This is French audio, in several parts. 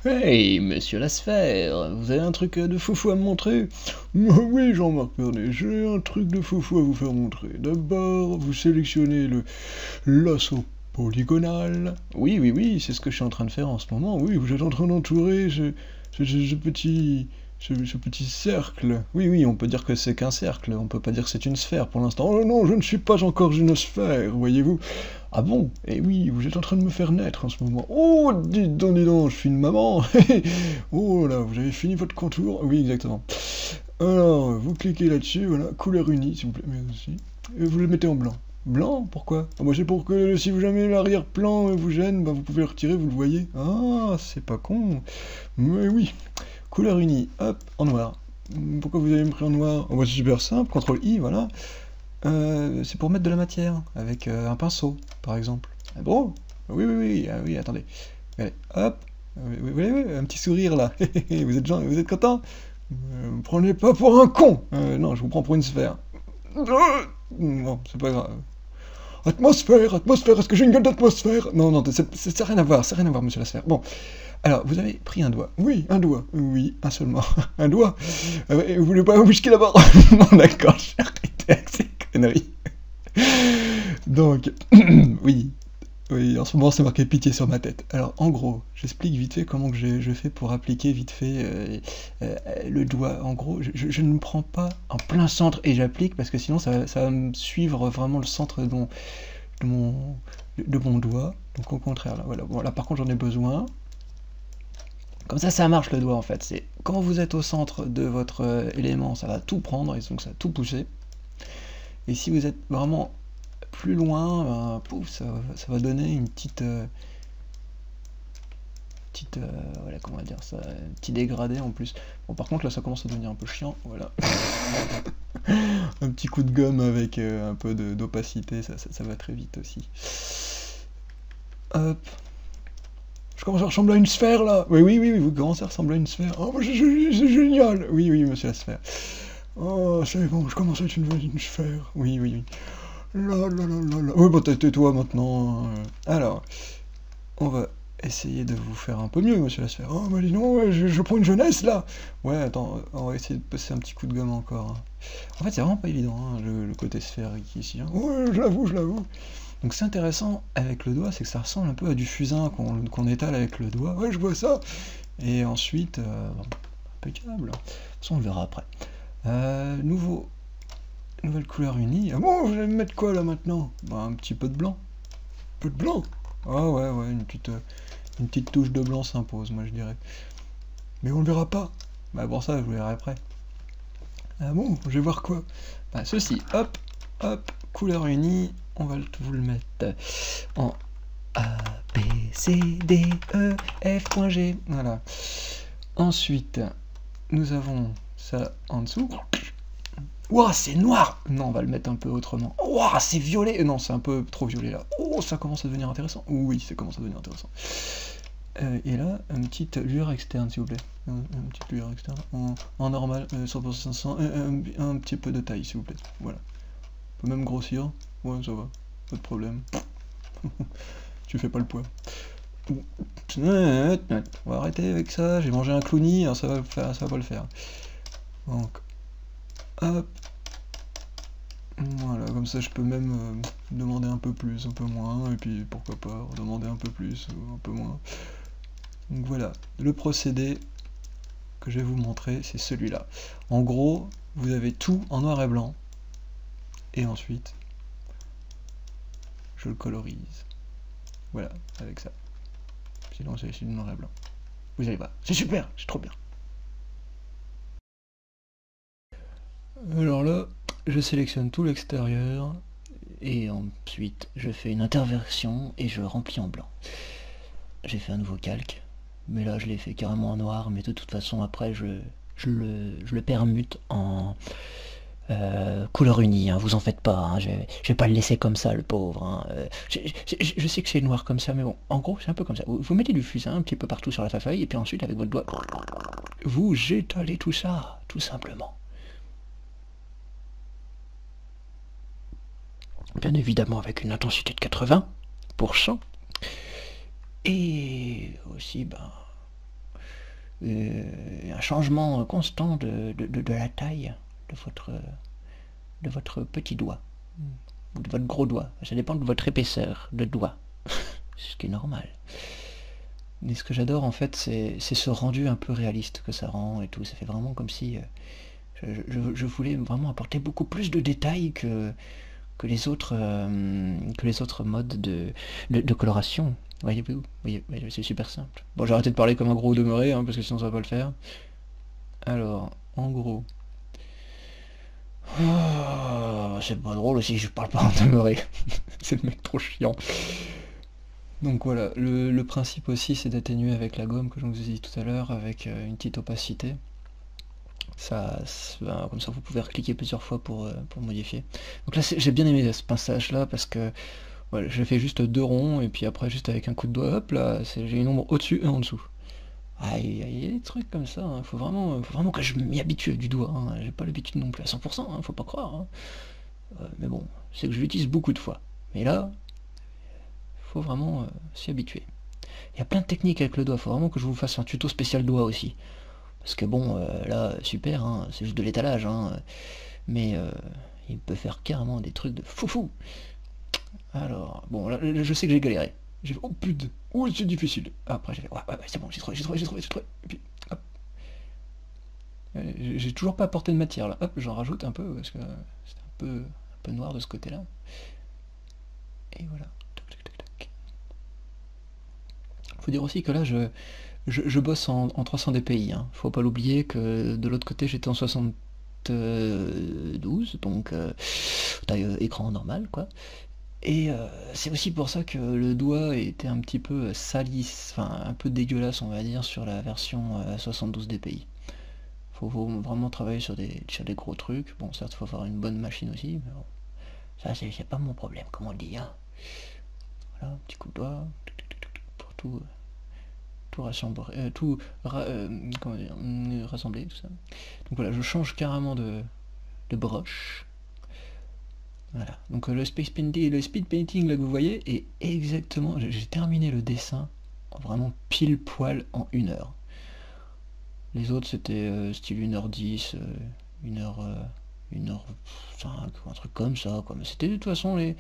Hey, monsieur la sphère, vous avez un truc de foufou à me montrer? Oui, Jean-Marc Pernet, j'ai un truc de foufou à vous faire montrer. D'abord, vous sélectionnez le lasso polygonal. Oui, oui, oui, c'est ce que je suis en train de faire en ce moment. Oui, vous êtes en train d'entourer ce petit cercle. Oui, oui, on peut dire que c'est qu'un cercle, on peut pas dire que c'est une sphère pour l'instant. Oh non, je ne suis pas encore une sphère, voyez-vous. Ah bon? Eh oui, vous êtes en train de me faire naître en ce moment. Oh, dites donc, je suis une maman. Oh là, vous avez fini votre contour? Oui, exactement. Alors, vous cliquez là-dessus, voilà, couleur unie, s'il vous plaît, merci. Et vous le mettez en blanc. Blanc, pourquoi? Ah bah c'est pour que si jamais l'arrière-plan vous gêne, bah vous pouvez le retirer, vous le voyez. Ah, c'est pas con. Mais oui. Couleur unie, hop, en noir. Pourquoi vous avez me pris en noir? Oh bah c'est super simple, CTRL-I, voilà. C'est pour mettre de la matière, avec un pinceau, par exemple. Ah bon? Oui, oui, oui, ah, oui, attendez. Allez, hop, vous voyez, un petit sourire là. Vous êtes content? Me prenez pas pour un con! Non, je vous prends pour une sphère. Bon, c'est pas grave. Atmosphère, atmosphère, est-ce que j'ai une gueule d'atmosphère? Non, non, c'est rien à voir, monsieur la sphère. Bon, alors, vous avez pris un doigt. Oui, un doigt. Oui, un seulement. Un doigt? Vous voulez pas un whisky là-bas? Non, d'accord, j'ai arrêté avec ces conneries. Donc, oui, oui, en ce moment c'est marqué pitié sur ma tête. Alors, en gros, j'explique vite fait comment que je fais pour appliquer vite fait le doigt. En gros, je ne me prends pas en plein centre et j'applique parce que sinon ça va me suivre vraiment le centre de mon doigt. Donc au contraire, là, voilà. Bon, là par contre j'en ai besoin. Comme ça marche le doigt en fait. C'est quand vous êtes au centre de votre élément, ça va tout prendre et donc ça va tout pousser. Et si vous êtes vraiment plus loin, ben, pouf, ça va donner une petite, voilà, comment on va dire ça, un petit dégradé en plus. Bon, par contre là ça commence à devenir un peu chiant, voilà. Un petit coup de gomme avec un peu d'opacité, ça va très vite aussi. Hop. Je commence à ressembler à une sphère là. Oui, oui, oui, vous commencez à ressembler à une sphère. Oh, c'est génial. Oui, oui, monsieur la sphère. Oh, c'est bon, je commence à être une sphère. Oui, oui, oui. Là, là, là, là, là. Oui, bah tais-toi maintenant. Alors, on va essayer de vous faire un peu mieux, monsieur la sphère. Oh, mais dis non, ouais, je prends une jeunesse là. Ouais, attends, on va essayer de passer un petit coup de gomme encore. En fait, c'est vraiment pas évident, hein, le côté sphérique ici. Hein. Ouais, je l'avoue, je l'avoue. Donc c'est intéressant avec le doigt, c'est que ça ressemble un peu à du fusain qu'on étale avec le doigt. Ouais, je vois ça. Et ensuite, impeccable. De toute façon, on le verra après. Nouvelle couleur unie. Ah bon, vous allez me mettre quoi là maintenant? Bah, un petit peu de blanc. Un peu de blanc? Ah ouais, ouais, une petite touche de blanc s'impose, moi je dirais. Mais on le verra pas. Bah pour ça, je vous verrai après. Ah bon, je vais voir quoi? Bah ceci, hop, hop, couleur unie, on va vous le mettre en A, B, C, D, E, F.G. Voilà. Ensuite, nous avons ça en dessous. Ouah, c'est noir! Non, on va le mettre un peu autrement. Ouah, c'est violet! Non, c'est un peu trop violet là. Oh, ça commence à devenir intéressant. Oui, ça commence à devenir intéressant. Et là, une petite lueur externe, s'il vous plaît. Une petite lueur externe en normal, 100%, 500, un petit peu de taille, s'il vous plaît. Voilà. On peut même grossir. Ouais, ça va. Pas de problème. Tu fais pas le poids. On va arrêter avec ça. J'ai mangé un clowny, alors ça va pas le faire. Donc, hop. Voilà, comme ça je peux même demander un peu plus, un peu moins, et puis pourquoi pas demander un peu plus ou un peu moins. Donc voilà, le procédé que je vais vous montrer, c'est celui-là. En gros, vous avez tout en noir et blanc, et ensuite, je le colorise. Voilà, avec ça. Sinon, c'est ici du noir et blanc. Vous allez voir, c'est super, c'est trop bien. Alors là, je sélectionne tout l'extérieur, et ensuite, je fais une interversion, et je remplis en blanc. J'ai fait un nouveau calque. Mais là je l'ai fait carrément en noir, mais de toute façon après je le permute en couleur unie, hein, vous en faites pas, hein, je vais pas le laisser comme ça le pauvre. Hein, je sais que c'est noir comme ça, mais bon, en gros c'est un peu comme ça. Vous mettez du fusain un petit peu partout sur la feuille, et puis ensuite avec votre doigt, vous étalez tout ça, tout simplement. Bien évidemment avec une intensité de 80%. Et aussi, ben, un changement constant de la taille de votre petit doigt, ou de votre gros doigt. Ça dépend de votre épaisseur de doigt, ce qui est normal. Mais ce que j'adore en fait, c'est ce rendu un peu réaliste que ça rend et tout. Ça fait vraiment comme si je voulais vraiment apporter beaucoup plus de détails que les autres modes de coloration. Voyez-vous, c'est super simple. Bon, j'ai arrêté de parler comme un gros demeuré, hein, parce que sinon ça va pas le faire. Alors, en gros... Oh, c'est pas drôle aussi, je parle pas en demeuré. C'est le mec trop chiant. Donc voilà, le principe aussi c'est d'atténuer avec la gomme, que je vous ai dit tout à l'heure, avec une petite opacité. Comme ça vous pouvez recliquer plusieurs fois pour modifier. Donc là j'ai bien aimé ce pinçage là parce que voilà, je fais juste 2 ronds et puis après juste avec un coup de doigt, hop là, j'ai une ombre au-dessus et en dessous. Ah, il y a des trucs comme ça, hein. Faut vraiment que je m'y habitue du doigt, hein. J'ai pas l'habitude non plus à 100%, hein, faut pas croire. Hein. Mais bon, c'est que je l'utilise beaucoup de fois. Mais là, faut vraiment s'y habituer. Il y a plein de techniques avec le doigt, faut vraiment que je vous fasse un tuto spécial doigt aussi. Parce que bon, là, super, hein, c'est juste de l'étalage, hein, mais il peut faire carrément des trucs de foufou. Alors, bon, là, je sais que j'ai galéré. J'ai fait, oh putain, oh c'est difficile. Après j'ai fait, ouais, c'est bon, j'ai trouvé. Et puis, hop. J'ai toujours pas apporté de matière là. Hop, j'en rajoute un peu, parce que c'est un peu noir de ce côté-là. Et voilà. Faut dire aussi que là, je bosse en 300 dpi, hein. Faut pas l'oublier que de l'autre côté j'étais en 72, donc taille écran normal quoi. Et c'est aussi pour ça que le doigt était un petit peu salisse, enfin un peu dégueulasse on va dire sur la version 72 dpi. Faut vraiment travailler sur des gros trucs. Bon certes faut avoir une bonne machine aussi, mais bon, ça c'est pas mon problème comme on dit, hein. Voilà, un petit coup de doigt pour tout rassembler, rassembler, tout ça. Donc voilà, je change carrément de broche. Voilà, donc le speed painting là que vous voyez est exactement, j'ai terminé le dessin vraiment pile poil en 1 heure. Les autres c'était style 1h10, 1h5, un truc comme ça, quoi. Mais c'était de toute façon, les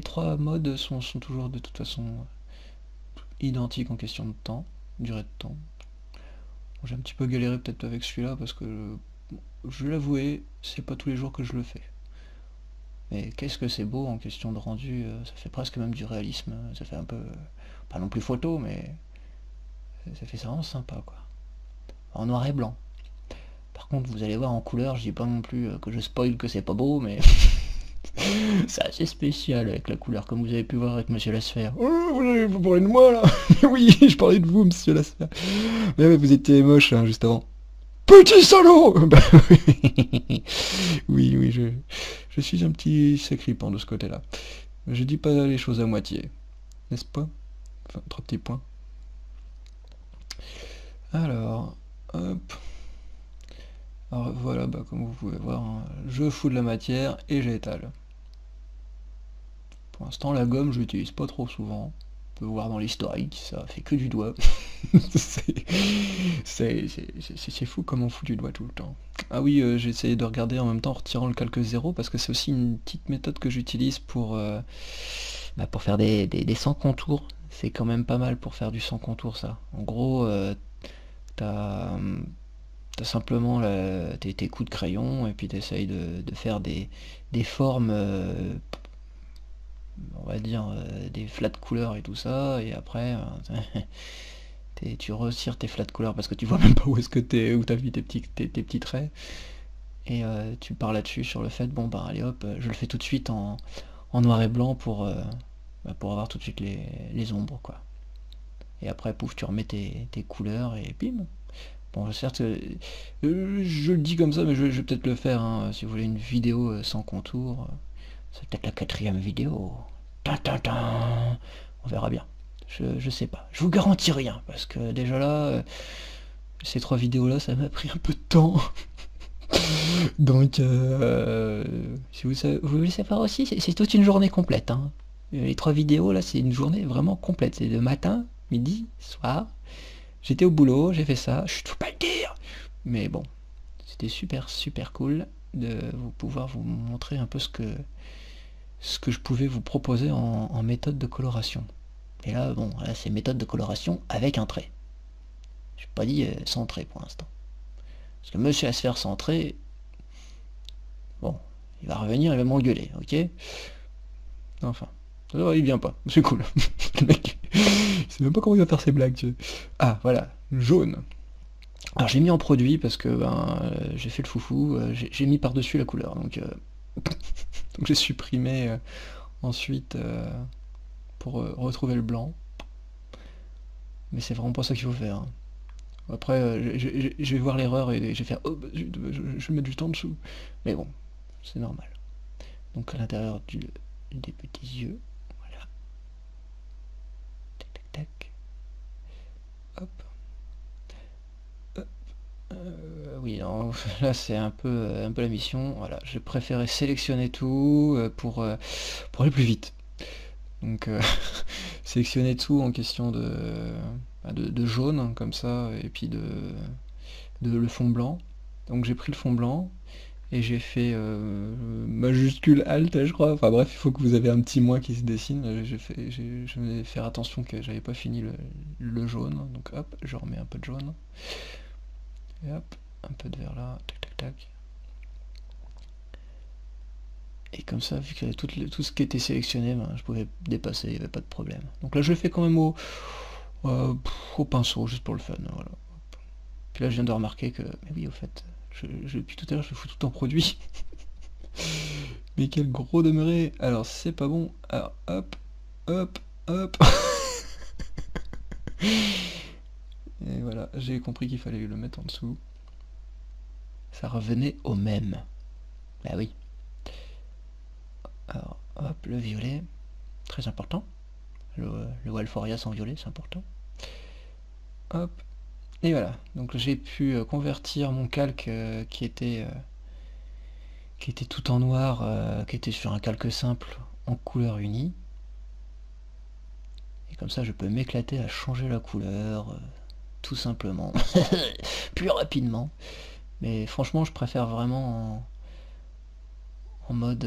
3 modes sont toujours de toute façon identique en question de temps, durée de temps. Bon, j'ai un petit peu galéré peut-être avec celui-là parce que je l'avouais, c'est pas tous les jours que je le fais. Mais qu'est-ce que c'est beau en question de rendu, ça fait presque même du réalisme, ça fait un peu, pas non plus photo, mais ça fait ça vraiment sympa quoi. En noir et blanc. Par contre vous allez voir en couleur, je dis pas non plus que je spoil que c'est pas beau, mais c'est assez spécial avec la couleur, comme vous avez pu voir avec Monsieur Lasphère. Oh, vous parlez de moi là? Oui, je parlais de vous, Monsieur Lasphère. Mais ouais, vous étiez moche hein, juste avant. Petit salaud! Bah, oui, je suis un petit sacripant de ce côté-là. Je dis pas les choses à moitié, n'est-ce pas? Enfin, 3 petits points. Alors, hop. Alors voilà, bah, comme vous pouvez voir, hein, je fous de la matière et j'étale. Pour l'instant, la gomme, je l'utilise pas trop souvent. On peut voir dans l'historique, ça fait que du doigt. C'est fou comme on fout du doigt tout le temps. Ah oui, j'ai essayé de regarder en même temps en retirant le calque 0, parce que c'est aussi une petite méthode que j'utilise pour faire des sans contours. C'est quand même pas mal pour faire du sans contour ça. En gros, t'as simplement tes coups de crayon et puis t'essayes de faire des formes, on va dire des flats de couleurs et tout ça, et après tu retires tes flats de couleurs parce que tu vois même pas où est-ce que où t'as mis tes petits traits, et tu pars là-dessus sur le fait, bon bah allez hop, je le fais tout de suite en noir et blanc pour avoir tout de suite les ombres quoi. Et après pouf, tu remets tes couleurs et bim. Bon, certes, je le dis comme ça, mais je vais peut-être le faire, hein, si vous voulez une vidéo sans contour. C'est peut-être la 4e vidéo. On verra bien. Je sais pas. Je vous garantis rien, parce que déjà là, ces 3 vidéos-là, ça m'a pris un peu de temps. Donc, si vous voulez savoir aussi, c'est toute une journée complète. Hein. Les 3 vidéos, là, c'est une journée vraiment complète. C'est le matin, midi, soir. J'étais au boulot, j'ai fait ça, je ne peux pas le dire. Mais bon, c'était super cool de pouvoir vous montrer un peu ce que je pouvais vous proposer en méthode de coloration. Et là, bon, là c'est méthode de coloration avec un trait. J'ai pas dit sans trait pour l'instant. Parce que monsieur à se faire sans trait, bon, il va revenir, il va m'engueuler, ok? Enfin, il vient pas, c'est cool. Le mec, il sait même pas comment il va faire ses blagues. Tu sais. Ah, voilà, jaune. Alors j'ai mis en produit parce que j'ai fait le foufou, j'ai mis par-dessus la couleur, donc j'ai supprimé ensuite pour retrouver le blanc. Mais c'est vraiment pas ça qu'il faut faire. Hein. Après, je vais voir l'erreur et je vais faire oh, bah, je vais mettre du temps dessous. Mais bon, c'est normal. Donc à l'intérieur des petits yeux, voilà. Tac tac tac. Hop. Oui, non, là c'est un peu la mission. Voilà, j'ai préféré sélectionner tout pour aller plus vite. Donc sélectionner tout en question de jaune hein, comme ça et puis de le fond blanc. Donc j'ai pris le fond blanc et j'ai fait majuscule alt je crois. Enfin bref, il faut que vous avez un petit moins qui se dessine. Je vais faire attention que j'avais pas fini le jaune. Donc hop, je remets un peu de jaune. Et hop, un peu de vert là, tac tac tac. Et comme ça, vu que tout ce qui était sélectionné, je pouvais dépasser, il n'y avait pas de problème. Donc là je le fais quand même au pinceau, juste pour le fun, voilà. Puis là je viens de remarquer que, mais oui au fait, depuis tout à l'heure je fous tout en produit. Mais quel gros demeuré. Alors c'est pas bon, alors hop, hop, hop. Et voilà, j'ai compris qu'il fallait le mettre en dessous. Ça revenait au même. Bah oui. Alors, hop, le violet. Très important. Le Walforia sans violet, c'est important. Hop. Et voilà. Donc j'ai pu convertir mon calque qui était tout en noir, qui était sur un calque simple, en couleur unie. Et comme ça, je peux m'éclater à changer la couleur... tout simplement, plus rapidement. Mais franchement, je préfère vraiment en mode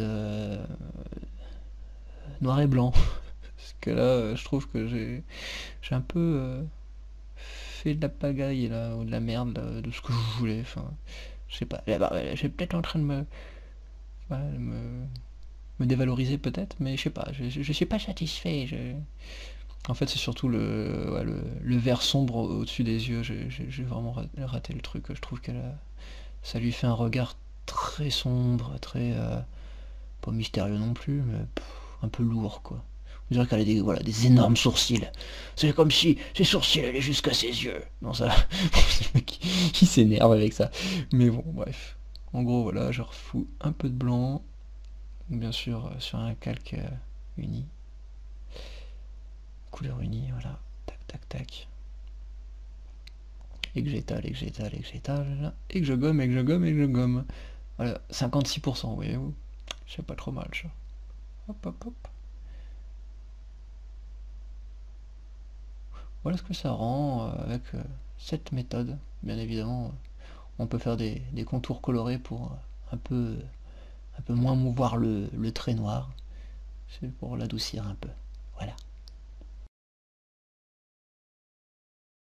noir et blanc. Parce que là, je trouve que j'ai un peu fait de la pagaille là, ou de la merde là, de ce que je voulais. Enfin, je sais pas. J'ai peut-être en train de me dévaloriser peut-être, mais je sais pas. Je suis pas satisfait. En fait, c'est surtout le vert sombre au-dessus des yeux. J'ai vraiment raté le truc. Je trouve que ça lui fait un regard très sombre, très... pas mystérieux non plus, mais un peu lourd, quoi. On dirait qu'elle a des énormes sourcils. C'est comme si ses sourcils allaient jusqu'à ses yeux. Non, ça... c'est le mec qui s'énerve avec ça. Mais bon, bref. En gros, voilà, je refous un peu de blanc. Bien sûr, sur un calque uni. Couleur unie, voilà, tac tac tac. Et que j'étale, et que j'étale, et que j'étale, et que je gomme, et que je gomme, et que je gomme. Voilà, 56%, voyez-vous. C'est pas trop mal, ça. Hop, hop, hop. Voilà ce que ça rend avec cette méthode. Bien évidemment, on peut faire des contours colorés pour un peu moins mouvoir le trait noir. C'est pour l'adoucir un peu.